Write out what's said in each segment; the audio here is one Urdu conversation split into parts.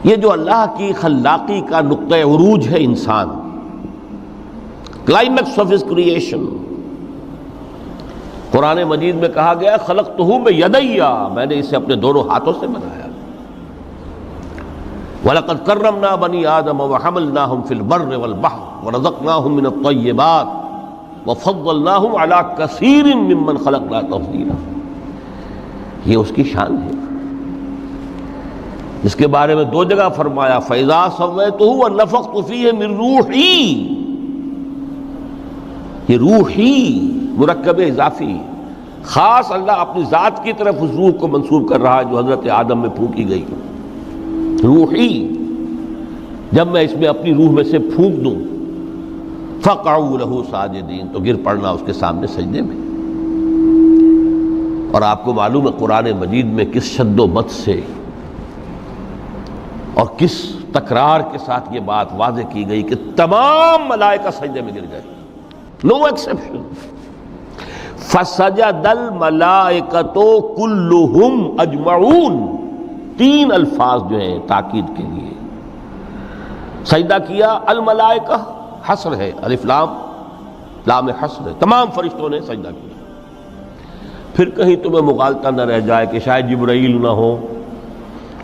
یہ جو اللہ کی خلاقی کا نقطہ عروج ہے انسان، کلائمیکس آف ہز کریشن، قرآن مجید میں کہا گیا خلقتہ بیدی، میں نے اسے اپنے دونوں ہاتھوں سے بنایا۔ وَلَقَدْ كَرَّمْنَا بَنِي آدَمَ وَحَمَلْنَاهُمْ فِي الْبَرِّ وَالْبَحْرِ وَرَزَقْنَاهُمْ مِنَ الطَّيِّبَاتِ وَفَضَّلْنَاهُمْ عَلَى كَثِيرٍ مِّمَّنْ خَلَقْنَا تَفْضِيلًا۔ یہ اس کی شان ہے، اس کے بارے میں دو جگہ فرمایا فَإِذَا سَوَّيْتُهُ وَنَفَخْتُ فِيهِ مِن رُوحِي، یہ روحی مرکب اضافی، خاص اللہ اپنی ذات کی طرف اس روح کو منسوب کر رہا ہے جو حضرت آدم میں پھونکی گئی، روحی، جب میں اس میں اپنی روح میں سے پھونک دوں فَقَعُوا لَهُ سَاجِدِينَ، تو گر پڑنا اس کے سامنے سجدے میں۔ اور آپ کو معلوم ہے قرآن مجید میں کس شد و مت سے اور کس تکرار کے ساتھ یہ بات واضح کی گئی کہ تمام ملائکہ سجدے میں گر گئے، نو ایکسیپشن۔ فَسَجَدَ الْمَلَائِكَةُ كُلُّهُمْ أَجْمَعُونَ، تین الفاظ جو ہیں تاکید کے لیے، سجدہ کیا الملائکہ، حصر ہے، الف لام، لام حصر ہے، تمام فرشتوں نے سجدہ کیا۔ پھر کہیں تمہیں مغالطہ نہ رہ جائے کہ شاید جبرائیل نہ ہو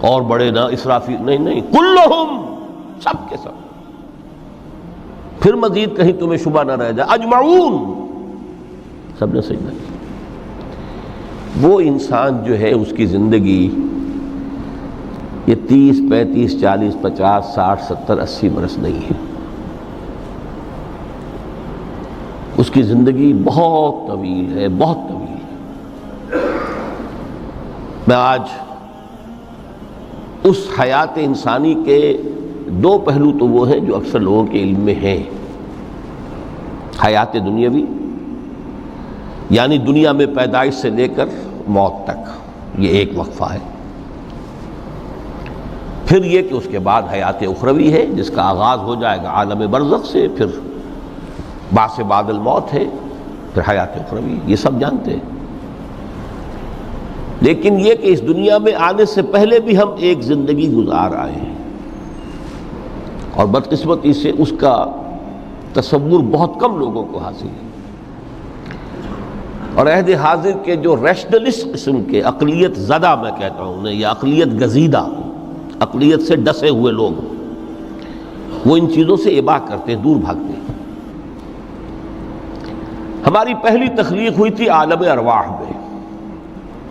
اور بڑے نہ اسرافیل، نہیں، کلہم، سب کے سب۔ پھر مزید کہیں تمہیں شبہ نہ رہ جائے اجمعون، سب نے سجدہ کیا۔ وہ انسان جو ہے اس کی زندگی یہ 30 35 40 50 60 70 80 برس نہیں ہے، اس کی زندگی بہت طویل ہے، بہت طویل ہے۔ میں آج اس حیات انسانی کے دو پہلو تو وہ ہیں جو اکثر لوگوں کے علم میں ہیں، حیات دنیاوی یعنی دنیا میں پیدائش سے لے کر موت تک، یہ ایک وقفہ ہے۔ پھر یہ کہ اس کے بعد حیات اخروی ہے جس کا آغاز ہو جائے گا عالم برزخ سے، پھر بعث بعد الموت ہے، پھر حیات اخروی، یہ سب جانتے ہیں۔ لیکن یہ کہ اس دنیا میں آنے سے پہلے بھی ہم ایک زندگی گزار آئے ہیں، اور بدقسمتی سے اس کا تصور بہت کم لوگوں کو حاصل ہے۔ اور عہد حاضر کے جو ریشنلسٹ قسم کے عقلیت زدہ میں کہتا ہوں انہیں، یا عقلیت گزیدہ، عقلیت سے ڈسے ہوئے لوگ، وہ ان چیزوں سے ابا کرتے ہیں، دور بھاگتے ہیں۔ ہماری پہلی تخلیق ہوئی تھی عالم ارواح میں،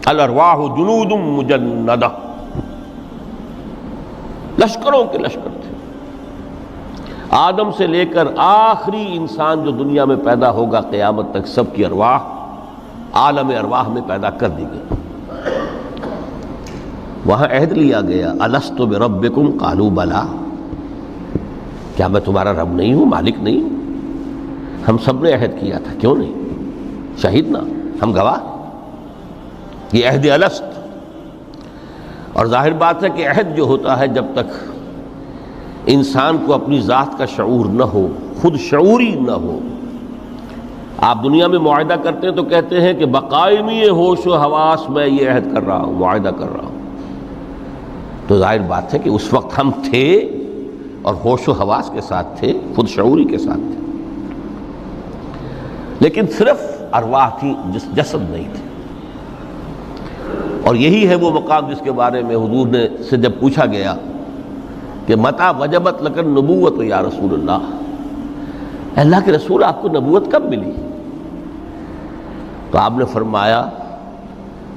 الارواح جنود مجندہ، لشکروں کے لشکر تھے۔ آدم سے لے کر آخری انسان جو دنیا میں پیدا ہوگا قیامت تک، سب کی ارواح عالم ارواح میں پیدا کر دی گئی۔ وہاں عہد لیا گیا الست بربکم قالوا بلا، کیا میں تمہارا رب نہیں ہوں، مالک نہیں ہوں؟ ہم سب نے عہد کیا تھا، کیوں نہیں؟ شہیدنا، ہم گواہ، یہ عہد الست۔ اور ظاہر بات ہے کہ عہد جو ہوتا ہے جب تک انسان کو اپنی ذات کا شعور نہ ہو، خود شعوری نہ ہو، آپ دنیا میں معاہدہ کرتے ہیں تو کہتے ہیں کہ بقائمی ہوش و حواس میں یہ عہد کر رہا ہوں، معاہدہ کر رہا ہوں، تو ظاہر بات ہے کہ اس وقت ہم تھے اور ہوش و حواس کے ساتھ تھے، خود شعوری کے ساتھ تھے، لیکن صرف ارواح تھی، جسد نہیں تھے۔ اور یہی ہے وہ مقام جس کے بارے میں حضور نے سے جب پوچھا گیا کہ متى وجبت لک النبوۃ یا رسول اللہ، اللہ کے رسول آپ کو نبوت کب ملی؟ تو آپ نے فرمایا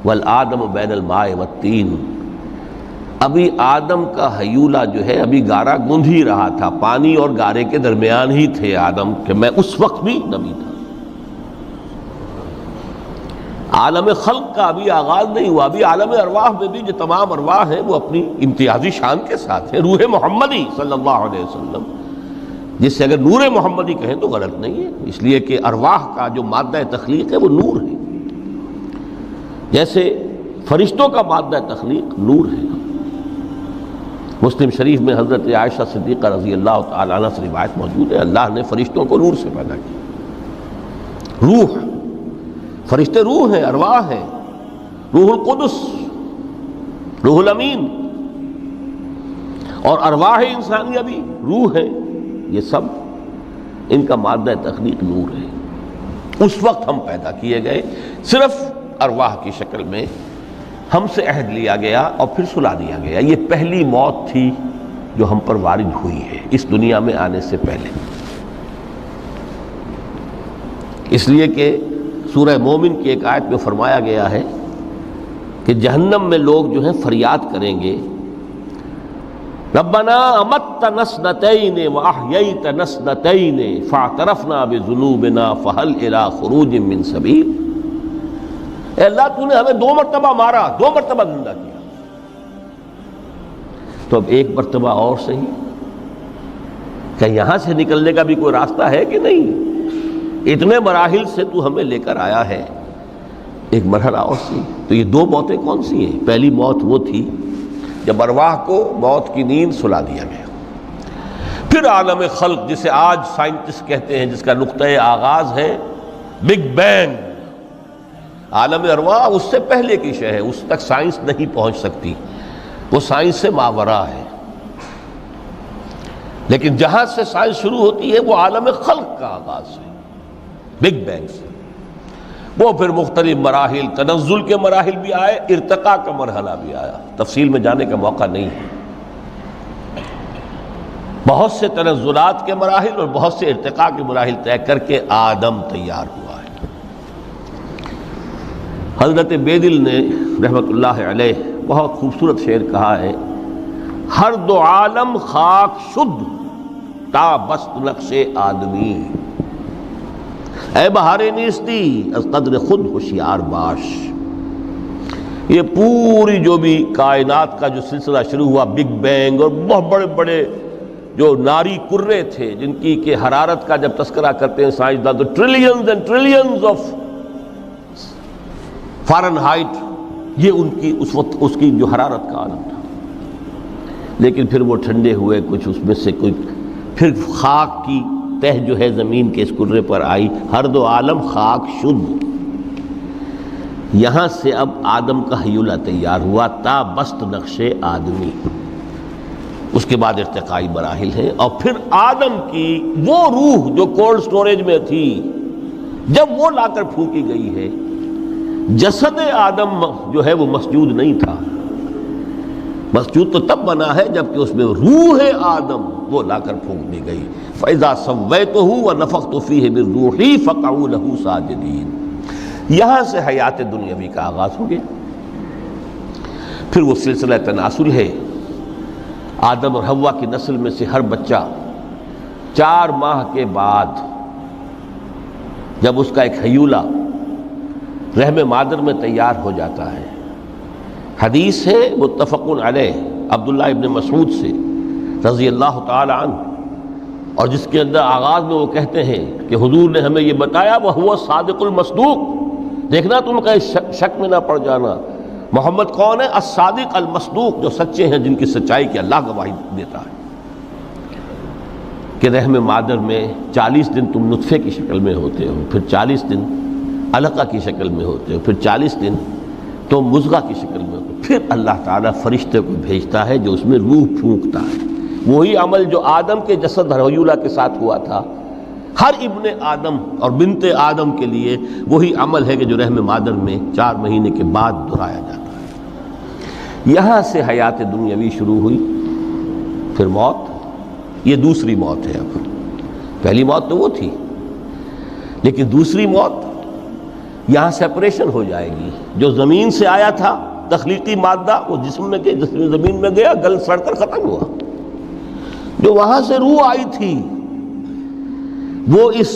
والآدم بین الماء والطین، ابھی آدم کا ہیولہ جو ہے ابھی گارا گوندھ ہی رہا تھا، پانی اور گارے کے درمیان ہی تھے آدم، کہ میں اس وقت بھی نبی تھا۔ عالم خلق کا ابھی آغاز نہیں ہوا، ابھی عالم ارواح میں بھی جو تمام ارواح ہیں وہ اپنی امتیازی شان کے ساتھ ہیں۔ روح محمدی صلی اللہ علیہ وسلم، جس سے اگر نور محمدی کہیں تو غلط نہیں ہے، اس لیے کہ ارواح کا جو مادہ تخلیق ہے وہ نور ہے، جیسے فرشتوں کا مادہ تخلیق نور ہے۔ مسلم شریف میں حضرت عائشہ صدیقہ رضی اللہ تعالیٰ عنہ سے روایت موجود ہے، اللہ نے فرشتوں کو نور سے پیدا کیا۔ روح، فرشتے روح ہیں، ارواح ہیں، روح القدس، روح الامین، اور ارواح انسانیہ بھی روح ہے، یہ سب ان کا مادہ تخلیق نور ہے۔ اس وقت ہم پیدا کیے گئے، صرف ارواح کی شکل میں ہم سے عہد لیا گیا اور پھر سلا دیا گیا۔ یہ پہلی موت تھی جو ہم پر وارد ہوئی ہے اس دنیا میں آنے سے پہلے، اس لیے کہ سورہ مومن کی ایک آیت میں فرمایا گیا ہے کہ جہنم میں لوگ جو ہیں فریاد کریں گے، ربنا امتنا اثنتین واحییتنا اثنتین فاعترفنا بذنوبنا فهل الى خروج من سبیل۔ اے اللہ تو نے ہمیں 2 مرتبہ مارا، 2 مرتبہ زندہ کیا، تو اب ایک مرتبہ اور صحیح، کہ یہاں سے نکلنے کا بھی کوئی راستہ ہے کہ نہیں؟ اتنے مراحل سے تو ہمیں لے کر آیا ہے، ایک مرحلہ اور صحیح۔ تو یہ 2 موتیں کون سی ہیں؟ پہلی موت وہ تھی جب ارواح کو موت کی نیند سلا دیا گیا۔ پھر عالم خلق، جسے آج سائنٹسٹ کہتے ہیں، جس کا نقطۂ آغاز ہے بگ بینگ، عالم ارواح اس سے پہلے کی شے ہے، اس تک سائنس نہیں پہنچ سکتی، وہ سائنس سے ماورا ہے۔ لیکن جہاں سے سائنس شروع ہوتی ہے وہ عالم خلق کا آغاز ہے، بگ بینگ سے۔ وہ پھر مختلف مراحل، تنزل کے مراحل بھی آئے، ارتقاء کا مرحلہ بھی آیا، تفصیل میں جانے کا موقع نہیں ہے۔ بہت سے تنزلات کے مراحل اور بہت سے ارتقاء کے مراحل طے کر کے آدم تیار ہوا ہے۔ حضرت بیدل نے رحمت اللہ علیہ بہت خوبصورت شعر کہا ہے، ہر 2 عالم خاک شد تا بست نقش آدمی، اے بہار نیستی از قدر خود ہوشیار باش۔ یہ پوری جو بھی کائنات کا جو سلسلہ شروع ہوا، بگ بینگ، اور بہت بڑے بڑے جو ناری کرے تھے جن کی کہ حرارت کا جب تذکرہ کرتے ہیں سائنسداں تو trillions and trillions of foreign height, یہ ان کی اس وقت اس کی جو حرارت کا عالم تھا۔ لیکن پھر وہ ٹھنڈے ہوئے، کچھ اس میں سے کچھ، پھر خاک کی تہ جو ہے زمین کے اس کرے پر آئی، ہر 2 عالم خاک شد۔ یہاں سے اب آدم کا حیولہ تیار ہوا، تا بست نقش آدمی۔ اس کے بعد ارتقائی مراحل ہیں، اور پھر آدم کی وہ روح جو کولڈ سٹوریج میں تھی، جب وہ لا کر پھونکی گئی ہے، جسد آدم جو ہے وہ مسجود نہیں تھا، مسجود تو تب بنا ہے جبکہ اس میں روح آدم وہ لا کر پھونک دی گئی۔ فَإِذَا سَوَّيْتُهُ وَنَفَخْتُ فِيهِ مِن رُوحِي فَقَعُوا لَهُ سَاجِدِينَ۔ یہاں سے حیات دنیاوی کا آغاز ہو گیا۔ پھر وہ سلسلہ تناسل ہے، آدم اور حوا کی نسل میں سے ہر بچہ 4 ماہ کے بعد جب اس کا ایک حیولہ رحم مادر میں تیار ہو جاتا ہے، حدیث ہے متفق علیہ عبداللہ ابن مسعود سے رضی اللہ تعالی عنہ، اور جس کے اندر آغاز میں وہ کہتے ہیں کہ حضور نے ہمیں یہ بتایا، وَهُوَ الصَّادِقُ الْمَصْدُوقُ، دیکھنا تم کہیں شک میں نہ پڑ جانا، محمد کون ہے؟ الصادق المصدوق، جو سچے ہیں، جن کی سچائی کی اللہ گواہی دیتا ہے، کہ رحم مادر میں 40 دن تم نطفے کی شکل میں ہوتے ہو، پھر 40 دن علقہ کی شکل میں ہوتے ہو، پھر 40 دن تو مضغہ کی شکل میں ہوتے، پھر اللہ تعالیٰ فرشتے کو بھیجتا ہے جو اس میں روح پھونکتا ہے۔ وہی عمل جو آدم کے جسد حیولہ کے ساتھ ہوا تھا، ہر ابن آدم اور بنت آدم کے لیے وہی عمل ہے کہ جو رحم مادر میں 4 مہینے کے بعد دہرایا جاتا ہے۔ یہاں سے حیات دنیاوی شروع ہوئی، پھر موت، یہ دوسری موت ہے۔ اب پہلی موت تو وہ تھی، لیکن دوسری موت یہاں سیپریشن ہو جائے گی۔ جو زمین سے آیا تھا تخلیقی مادہ، وہ جسم میں گیا، جسم زمین میں گیا، گل سڑ کر ختم ہوا۔ جو وہاں سے روح آئی تھی وہ اس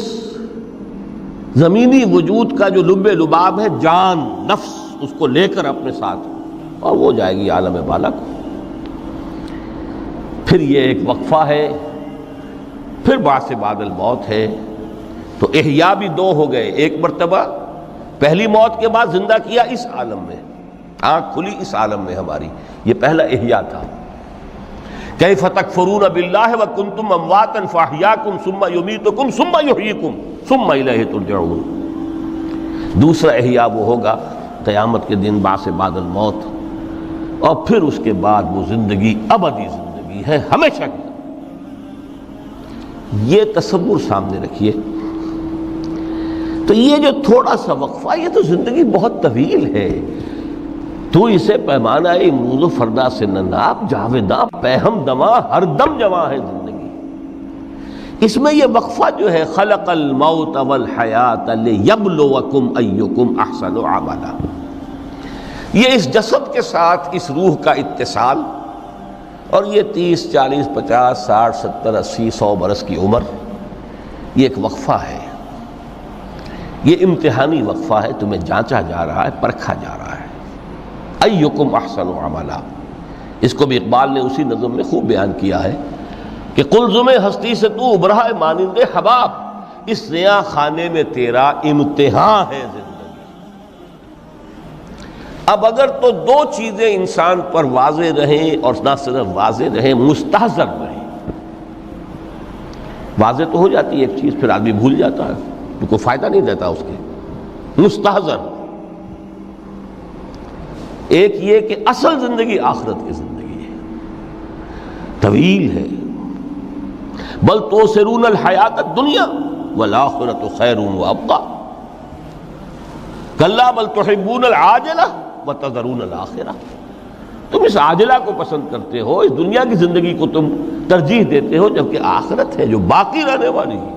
زمینی وجود کا جو لب لباب ہے، جان، نفس، اس کو لے کر اپنے ساتھ، اور وہ جائے گی عالم بالا کو۔ پھر یہ ایک وقفہ ہے، پھر بعث بعد الموت ہے۔ تو احیاء بھی 2 ہو گئے، ایک مرتبہ پہلی موت کے بعد زندہ کیا اس عالم میں، آنکھ کھلی اس عالم میں ہماری، یہ پہلا احیاء تھا۔ کیف تکفرون باللہ وکنتم امواتا فاحیاکم ثم یمیتکم ثم یحییکم ثم الیہ ترجعون۔ دوسرا احیاء وہ ہوگا قیامت کے دن، بعث بعد الموت، اور پھر اس کے بعد وہ زندگی، ابدی زندگی، زندگی ہے ہمیشہ کی. یہ تصور سامنے رکھیے. تو یہ جو تھوڑا سا وقفہ، یہ تو زندگی بہت طویل ہے. تو اسے پیمانہ امروز و فردا سے نناب جاویداں پیہم دماں ہر دم جواں ہے زندگی. اس میں یہ وقفہ جو ہے خلق الموت والحیات لیبلوکم ایکم احسن عملا، یہ اس جسد کے ساتھ اس روح کا اتصال، اور یہ 30 40 50 60 70 80 100 برس کی عمر، یہ ایک وقفہ ہے. یہ امتحانی وقفہ ہے. تمہیں جانچا جا رہا ہے، پرکھا جا رہا ہے. ایکم احسن عملا، اس کو بھی اقبال نے اسی نظم میں خوب بیان کیا ہے کہ قلزم ہستی سے تو ابھرا ہے مانند حباب، اس نیا خانے میں تیرا امتحان ہے زندگی. اب اگر تو دو چیزیں انسان پر واضح رہیں، اور نہ صرف واضح رہیں، مستحضر رہیں. واضح تو ہو جاتی ہے ایک چیز، پھر آدمی بھول جاتا ہے، تو کوئی فائدہ نہیں دیتا اس کے. مستحضر ایک یہ کہ اصل زندگی آخرت کی زندگی ہے، طویل ہے. بل توسرون الحیات الدنیا والآخرۃ خیر وابقیٰ کلا بل تحبون العاجلہ وتذرون الآخرہ. تم اس عاجلہ کو پسند کرتے ہو، اس دنیا کی زندگی کو تم ترجیح دیتے ہو، جبکہ آخرت ہے جو باقی رہنے والی ہے.